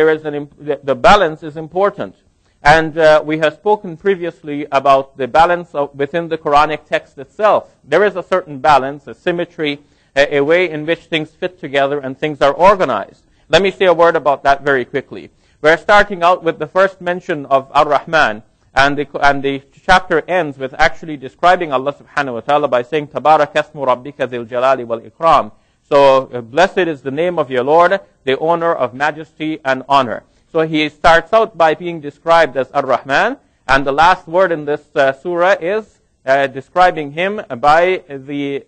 the balance is important. And we have spoken previously about the balance within the Quranic text itself. There is a certain balance, a symmetry, a way in which things fit together and things are organized. Let me say a word about that very quickly. We're starting out with the first mention of Ar Rahman, and the chapter ends with actually describing Allah subhanahu wa ta'ala by saying, Tabarak asmu rabbika dhil jalali wal ikram. So, blessed is the name of your Lord, the owner of majesty and honor. So he starts out by being described as Ar Rahman, and the last word in this surah is describing him by the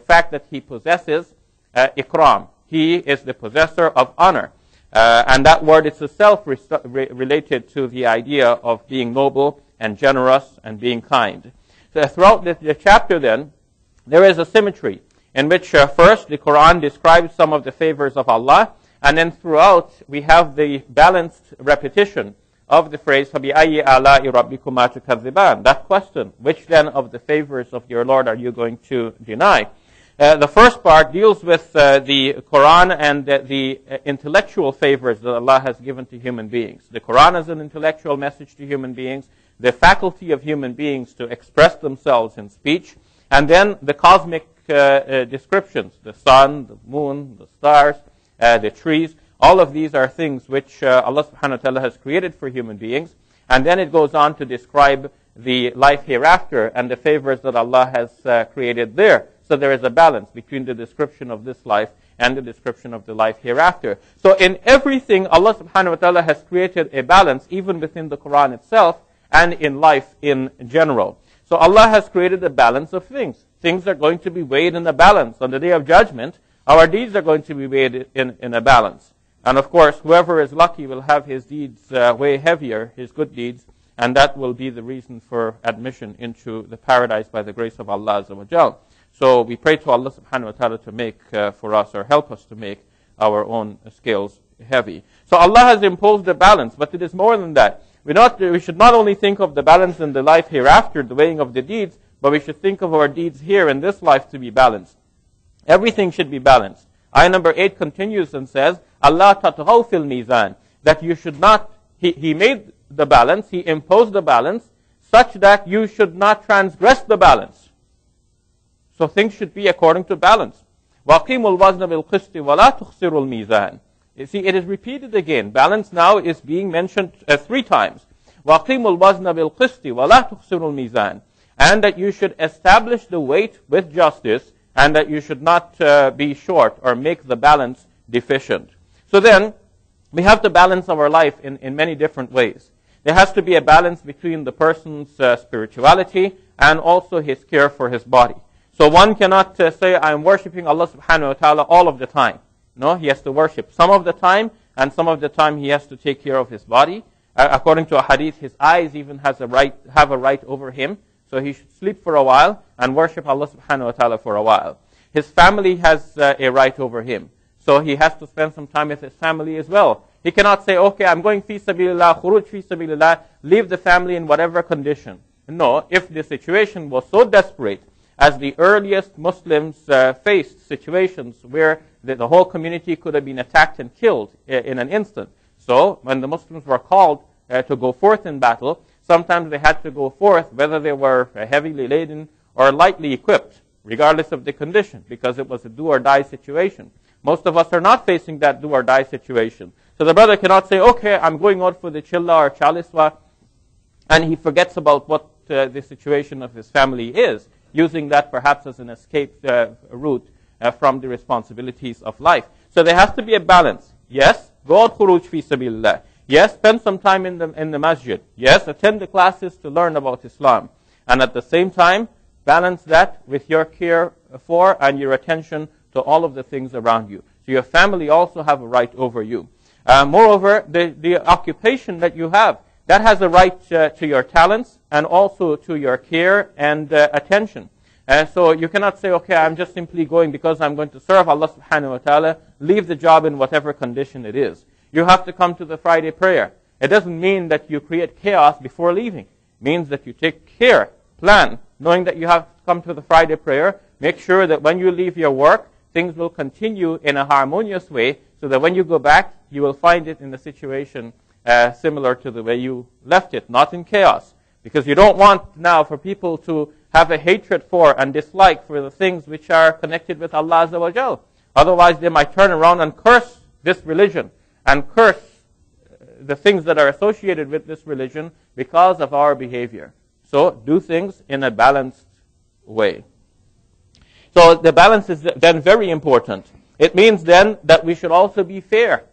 fact that he possesses ikram. He is the possessor of honor. And that word is itself related to the idea of being noble and generous and being kind. So throughout the chapter then, there is a symmetry in which first the Quran describes some of the favors of Allah, and then throughout we have the balanced repetition of the phrase, فَبِأَيِّ آلَاءِ رَبِّكُمَا تُكَذِّبَانِ. That question, which then of the favors of your Lord are you going to deny? The first part deals with the Quran and the intellectual favors that Allah has given to human beings. The Quran is an intellectual message to human beings, the faculty of human beings to express themselves in speech, and then the cosmic descriptions, the sun, the moon, the stars, the trees. All of these are things which Allah subhanahu wa ta'ala has created for human beings. And then it goes on to describe the life hereafter and the favors that Allah has created there. So there is a balance between the description of this life and the description of the life hereafter. So in everything, Allah subhanahu wa ta'ala has created a balance, even within the Quran itself and in life in general. So Allah has created a balance of things. Things are going to be weighed in a balance. On the Day of Judgment, our deeds are going to be weighed in a balance. And of course, whoever is lucky will have his deeds weigh heavier, his good deeds, and that will be the reason for admission into the paradise by the grace of Allah Azza wa Jal. So we pray to Allah subhanahu wa ta'ala to make for us, or help us to make our own scales heavy. So Allah has imposed a balance, but it is more than that. We should not only think of the balance in the life hereafter, the weighing of the deeds, but we should think of our deeds here in this life to be balanced. Everything should be balanced. Ayah number 8 continues and says, Allah tatghaw fil mizan, that you should not, He made the balance, He imposed the balance, such that you should not transgress the balance. So things should be according to balance. وَقِيمُوا الْوَزْنَ بِالْقِسْطِ وَلَا تُخْسِرُوا الْمِيزَانِ. You see, it is repeated again. Balance now is being mentioned 3 times. وَقِيمُوا الْوَزْنَ بِالْقِسْطِ وَلَا تُخْسِرُوا الْمِيزَانِ. And that you should establish the weight with justice, and that you should not be short or make the balance deficient. So then, we have to balance our life in many different ways. There has to be a balance between the person's spirituality and also his care for his body. So one cannot say, I am worshipping Allah subhanahu wa ta'ala all of the time. No, he has to worship some of the time, and some of the time he has to take care of his body. According to a hadith, his eyes even have a right over him. So he should sleep for a while and worship Allah subhanahu wa ta'ala for a while. His family has a right over him. So he has to spend some time with his family as well. He cannot say, okay, I'm going fi sabilillah, khuruj fi sabilillah, leave the family in whatever condition. No, if the situation was so desperate, as the earliest Muslims faced situations where the whole community could have been attacked and killed in an instant. So when the Muslims were called to go forth in battle, sometimes they had to go forth whether they were heavily laden or lightly equipped, regardless of the condition, because it was a do-or-die situation. Most of us are not facing that do-or-die situation. So the brother cannot say, okay, I'm going out for the chilla or chaliswa, and he forgets about what the situation of his family is, using that perhaps as an escape route from the responsibilities of life. So there has to be a balance. Yes, go out khuruj fi sabilillah. Yes, spend some time in the masjid. Yes, attend the classes to learn about Islam. And at the same time, balance that with your care for and your attention to all of the things around you. So your family also have a right over you. Moreover, the occupation that you have, that has a right to your talents and also to your care and attention. So you cannot say, okay, I'm just simply going because I'm going to serve Allah subhanahu wa ta'ala, leave the job in whatever condition it is. You have to come to the Friday prayer. It doesn't mean that you create chaos before leaving. It means that you take care, plan, knowing that you have to come to the Friday prayer. Make sure that when you leave your work, things will continue in a harmonious way so that when you go back, you will find it in a situation similar to the way you left it, not in chaos. Because you don't want now for people to have a hatred for and dislike for the things which are connected with Allah Azza wa Jal. Otherwise, they might turn around and curse this religion and curse the things that are associated with this religion because of our behavior. So do things in a balanced way. So the balance is then very important. It means then that we should also be fair.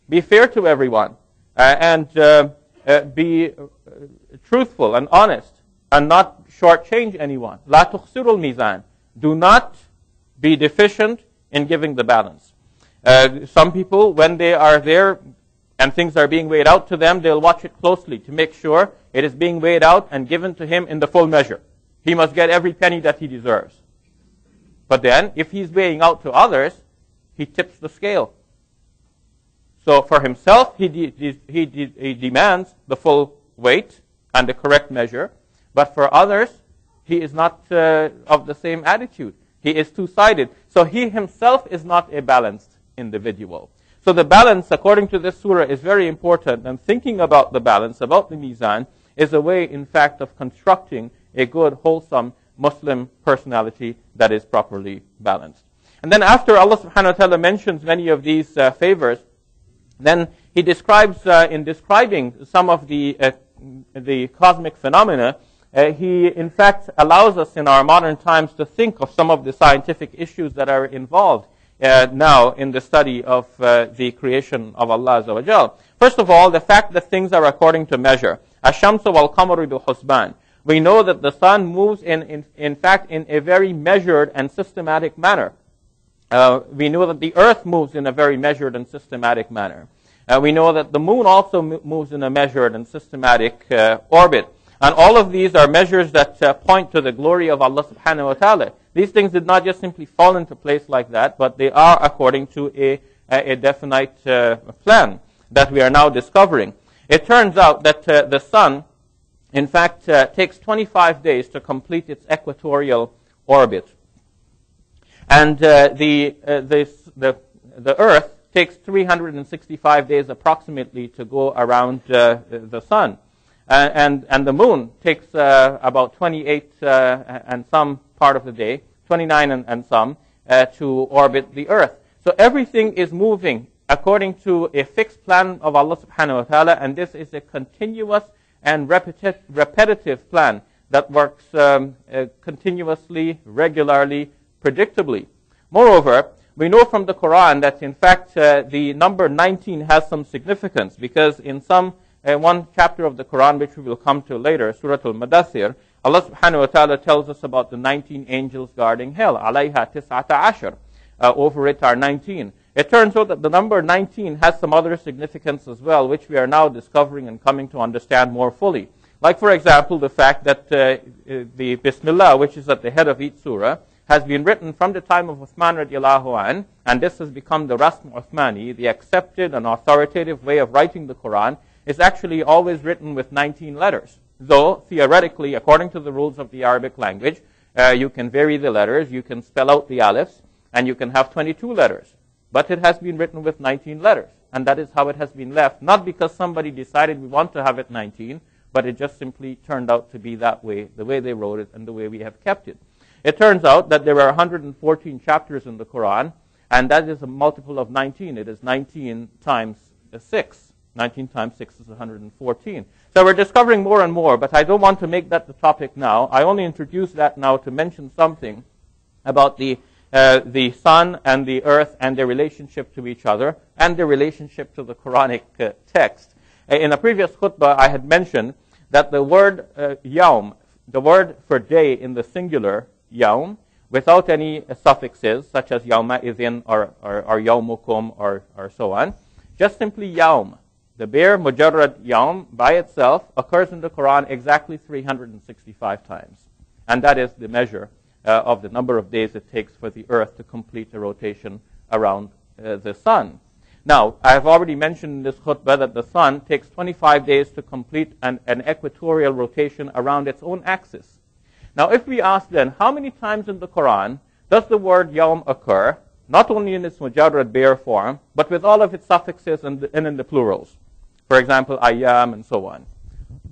Be fair to everyone. And be truthful and honest. And not shortchange anyone. La tukhsirul mizan. Do not be deficient in giving the balance. Some people, when they are there and things are being weighed out to them, they'll watch it closely to make sure it is being weighed out and given to him in the full measure. He must get every penny that he deserves. But then, if he's weighing out to others, he tips the scale. So for himself, he demands the full weight and the correct measure. But for others, he is not of the same attitude. He is two-sided. So he himself is not a balanced individual. So the balance, according to this surah, is very important. And thinking about the balance, about the mizan, is a way, in fact, of constructing a good, wholesome Muslim personality that is properly balanced. And then after Allah subhanahu wa ta'ala mentions many of these favors, then he describes, in describing some of the cosmic phenomena, he in fact allows us in our modern times to think of some of the scientific issues that are involved now in the study of the creation of Allah Azza wa Jal. First of all, the fact that things are according to measure. Ash-shamsu wal-qamaru bi-husban. We know that the sun moves in fact in a very measured and systematic manner. We know that the earth moves in a very measured and systematic manner. We know that the moon also moves in a measured and systematic orbit. And all of these are measures that point to the glory of Allah subhanahu wa ta'ala. These things did not just simply fall into place like that, but they are according to a definite plan that we are now discovering. It turns out that the sun, in fact, takes 25 days to complete its equatorial orbit. And the earth takes 365 days approximately to go around the sun. And the moon takes about 28 and some part of the day, 29 and some, to orbit the earth. So everything is moving according to a fixed plan of Allah subhanahu wa ta'ala, and this is a continuous and repetitive plan that works continuously, regularly, predictably. Moreover, we know from the Quran that in fact the number 19 has some significance, because in one chapter of the Quran, which we will come to later, Surah-Al Mudaththir, Allah subhanahu wa ta'ala tells us about the 19 angels guarding hell. Alayha tis'ata ashar. Over it are 19. It turns out that the number 19 has some other significance as well, which we are now discovering and coming to understand more fully. Like, for example, the fact that the Bismillah, which is at the head of each surah, has been written from the time of Uthman radiallahu an, and this has become the Rasm Uthmani, the accepted and authoritative way of writing the Quran, is actually always written with 19 letters. Though, theoretically, according to the rules of the Arabic language, you can vary the letters, you can spell out the alifs, and you can have 22 letters. But it has been written with 19 letters. And that is how it has been left. Not because somebody decided we want to have it 19, but it just simply turned out to be that way, the way they wrote it and the way we have kept it. It turns out that there are 114 chapters in the Quran, and that is a multiple of 19. It is 19 times 6. 19 times 6 is 114. So we're discovering more and more, but I don't want to make that the topic now. I only introduce that now to mention something about the the sun and the earth and their relationship to each other and their relationship to the Quranic text. In a previous khutbah, I had mentioned that the word yawm, the word for day in the singular, yawm, without any suffixes such as yawma idhin or yawmukum or so on, just simply yawm. The bare mujarrad yawm by itself occurs in the Quran exactly 365 times. And that is the measure of the number of days it takes for the earth to complete a rotation around the sun. Now, I have already mentioned in this khutbah that the sun takes 25 days to complete an equatorial rotation around its own axis. Now, if we ask then, how many times in the Quran does the word yawm occur, not only in its mujarrad bare form, but with all of its suffixes and in the plurals? For example, ayyam and so on.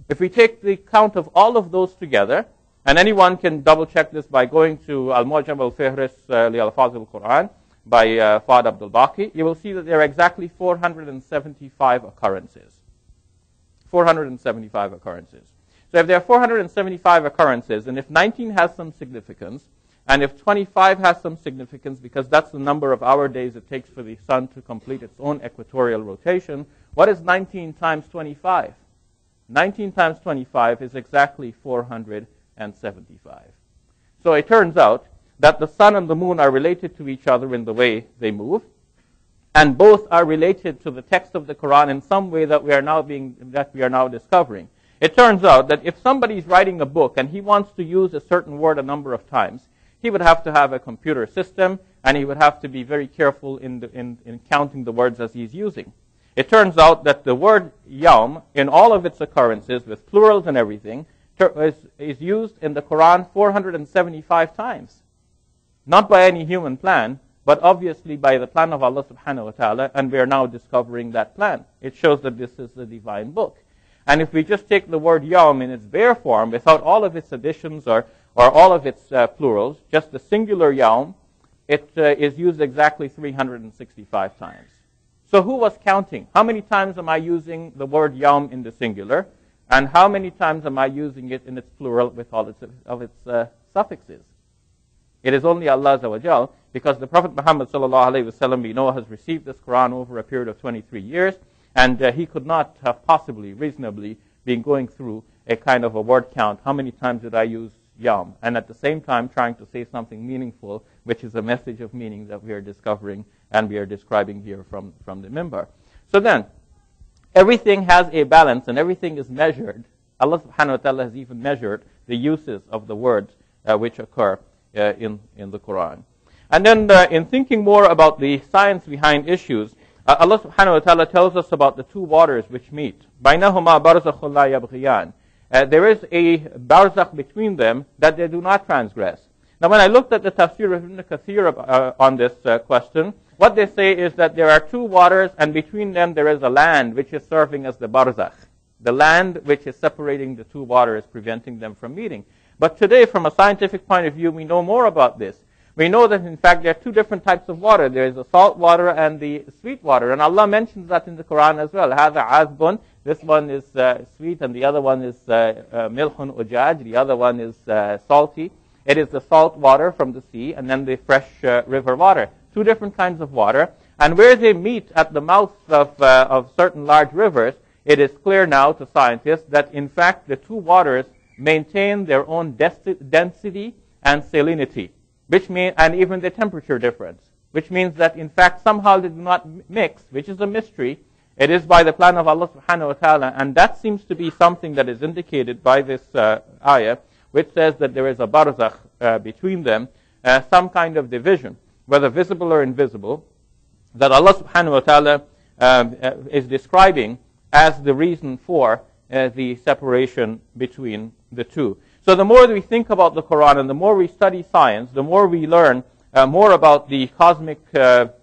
If we take the count of all of those together, and anyone can double check this by going to Al-Mu'jam al-Fihris li al-Faz al-Quran by Fahd Abdul Baqi, you will see that there are exactly 475 occurrences. 475 occurrences. So if there are 475 occurrences, and if 19 has some significance, and if 25 has some significance because that's the number of hour days it takes for the sun to complete its own equatorial rotation, what is 19 times 25? 19 times 25 is exactly 475. So it turns out that the sun and the moon are related to each other in the way they move, and both are related to the text of the Quran in some way that we are now discovering. It turns out that if somebody is writing a book and he wants to use a certain word a number of times, he would have to have a computer system, and he would have to be very careful in counting the words as he's using. It turns out that the word yawm, in all of its occurrences, with plurals and everything, is used in the Quran 475 times. Not by any human plan, but obviously by the plan of Allah subhanahu wa ta'ala, and we are now discovering that plan. It shows that this is the divine book. And if we just take the word yawm in its bare form, without all of its additions or all of its plurals, just the singular yawm, it is used exactly 365 times. So who was counting? How many times am I using the word yawm in the singular? And how many times am I using it in its plural with all of its suffixes? It is only Allah Azza wa Jal, because the Prophet Muhammad sallallahu alaihi wasallam, we know, has received this Quran over a period of 23 years, and he could not have possibly, reasonably, been going through a kind of a word count. How many times did I use yawm? And at the same time trying to say something meaningful, which is a message of meaning that we are discovering and we are describing here from the mimbar. So then, everything has a balance and everything is measured. Allah subhanahu wa ta'ala has even measured the uses of the words which occur in the Quran. And then in thinking more about the science behind issues, Allah subhanahu wa ta'ala tells us about the two waters which meet. بَيْنَهُمَا بَرْزَخٌ لَا يَبْغِيَانِ. There is a barzakh between them that they do not transgress. Now when I looked at the tafsir of Ibn Kathir on this question, what they say is that there are two waters and between them there is a land which is serving as the barzakh. The land which is separating the two waters, preventing them from meeting. But today, from a scientific point of view, we know more about this. We know that, in fact, there are two different types of water. There is the salt water and the sweet water. And Allah mentions that in the Quran as well. هَذَا عَذْبٌ. This one is sweet, and the other one is milhun ujaj. The other one is salty. It is the salt water from the sea, and then the fresh river water. Two different kinds of water. And where they meet at the mouths of certain large rivers, it is clear now to scientists that, in fact, the two waters maintain their own density and salinity, and even the temperature difference, which means that in fact somehow they do not mix, which is a mystery. It is by the plan of Allah subhanahu wa ta'ala, and that seems to be something that is indicated by this ayah, which says that there is a barzakh between them, some kind of division, whether visible or invisible, that Allah subhanahu wa ta'ala is describing as the reason for the separation between the two. So the more we think about the Quran and the more we study science, the more we learn more about the cosmic favors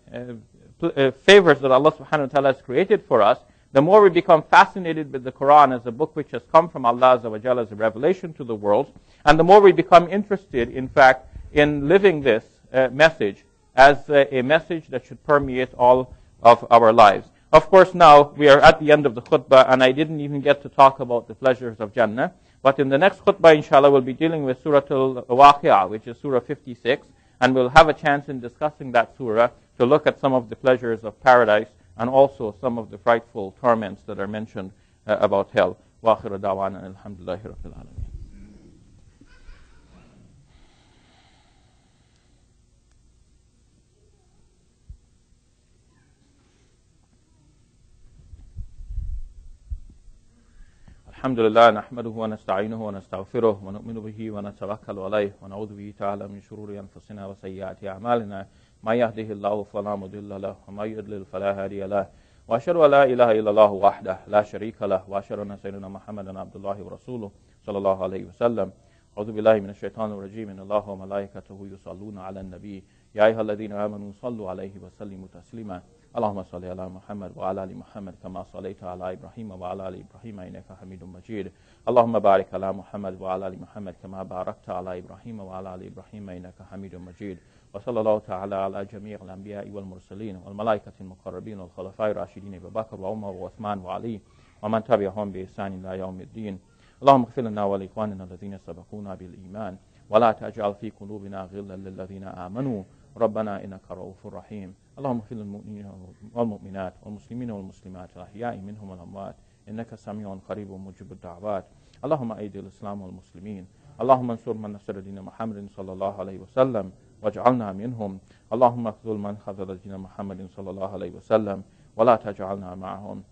that Allah subhanahu wa ta'ala has created for us, the more we become fascinated with the Quran as a book which has come from Allah Azza wa Jalla as a revelation to the world, and the more we become interested, in fact, in living this message as a message that should permeate all of our lives. Of course, now we are at the end of the khutbah, and I didn't even get to talk about the pleasures of Jannah. But in the next khutbah, inshallah, we'll be dealing with Sura-Al Waqia, which is Surah 56. And we'll have a chance in discussing that surah to look at some of the pleasures of paradise and also some of the frightful torments that are mentioned about hell. وآخر دعوانا الحمد لله رب العالمين. الحمد لله نحمده ونستعينه ونستغفره ونؤمن به ونتوكل عليه ونعوذ به تعالى من شرور أنفسنا وسيئات أعمالنا ما يهده الله فلا مضل له وما يضلل فلا هادي له وأشهد أن لا إله إلا الله وحده لا شريك له وأشهد أن سيدنا محمدا عبد الله ورسوله صلى الله عليه وسلم. أعوذ بالله من الشيطان الرجيم إن الله وملائكته يصلون على النبي يا أيها الذين آمنوا صلوا عليه وسلموا تسليما. اللهم صل على محمد وعلى ال محمد كما صليت على ابراهيم وعلى ال ابراهيم انك حميد مجيد. اللهم بارك على محمد وعلى ال محمد كما باركت على ابراهيم وعلى ال ابراهيم انك حميد مجيد. وصلى الله تعالى على جميع الانبياء والمرسلين والملائكه المقربين والخلفاء الراشدين ابي بكر وعمر وعثمان وعلي ومن تبعهم باحسان الى يوم الدين. اللهم اغفر لنا ولاخواننا الذين سبقونا بالايمان ولا تجعل في قلوبنا غلا للذين امنوا ربنا إنك رؤوف رحيم. اللهم اغفر للمؤمنين والمؤمنات والمسلمين والمسلمات الأحياء منهم والأموات إنك سميع قريب مجيب الدعوات. اللهم أيد الإسلام والمسلمين. اللهم انصر من نصر دين محمد صلى الله عليه وسلم واجعلنا منهم. اللهم اخذل من خذل دين محمد صلى الله عليه وسلم ولا تجعلنا معهم.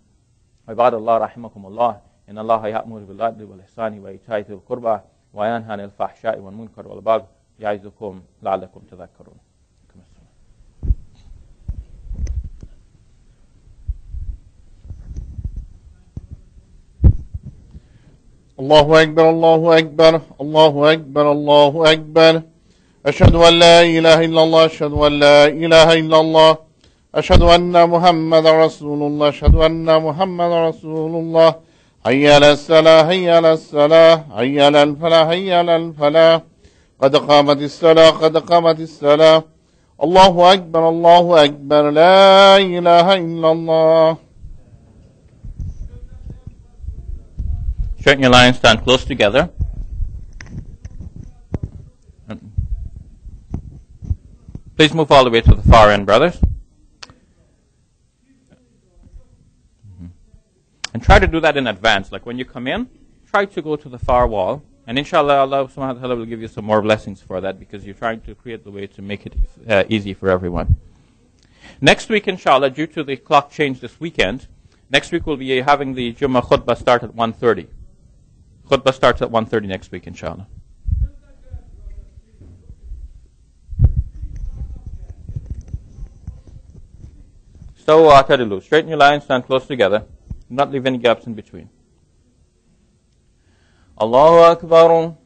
عباد الله رحمكم الله إن الله يأمر بالعدل والإحسان وإيتاء ذي القربى وينهى عن الفحشاء والمنكر والبغي يعظكم لعلكم تذكرون. الله أكبر الله أكبر الله أكبر الله أكبر. أشهد أن لا إله إلا الله أشهد أن لا إله إلا الله أشهد أن محمد رسول الله أشهد أن محمد رسول الله. حي على الصلاة حي على الصلاة حي على الفلاح حي على الفلاح قد قامت الصلاة قد قامت الصلاة. الله أكبر الله أكبر لا إله إلا الله. Straighten your line, stand close together. Please move all the way to the far end, brothers. And try to do that in advance. Like when you come in, try to go to the far wall. And inshallah, Allah subhanahu wa ta'ala will give you some more blessings for that because you're trying to create the way to make it easy for everyone. Next week, inshallah, due to the clock change this weekend, next week we'll be having the Jummah khutbah start at 1:30. Khutbah starts at 1:30 next week, inshallah. So, straighten your lines, stand close together. Do not leave any gaps in between. Allahu Akbar.